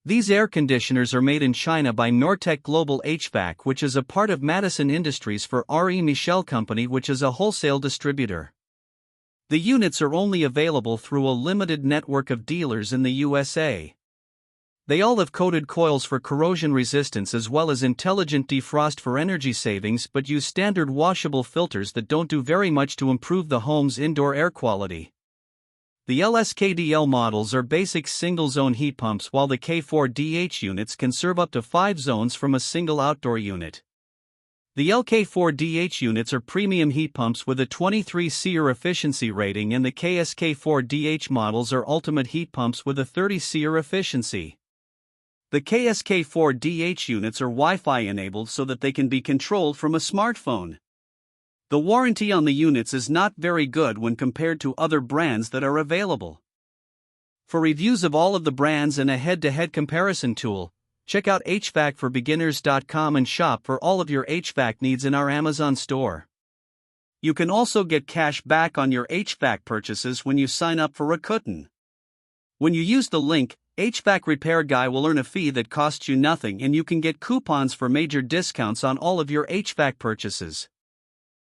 These air conditioners are made in China by Nortec Global HVAC, which is a part of Madison Industries for R.E. Michel Company, which is a wholesale distributor. The units are only available through a limited network of dealers in the USA. They all have coated coils for corrosion resistance as well as intelligent defrost for energy savings, but use standard washable filters that don't do very much to improve the home's indoor air quality. The LSKDL models are basic single-zone heat pumps, while the K4DH units can serve up to 5 zones from a single outdoor unit. The K4DH units are premium heat pumps with a 23 SEER efficiency rating, and the KSK4DH models are ultimate heat pumps with a 30 SEER efficiency. The KSK4DH units are Wi-Fi enabled so that they can be controlled from a smartphone. The warranty on the units is not very good when compared to other brands that are available. For reviews of all of the brands and a head-to-head comparison tool, check out HvacRepairGuy.com and shop for all of your HVAC needs in our Amazon store. You can also get cash back on your HVAC purchases when you sign up for Rakuten. When you use the link, HVAC Repair Guy will earn a fee that costs you nothing, and you can get coupons for major discounts on all of your HVAC purchases.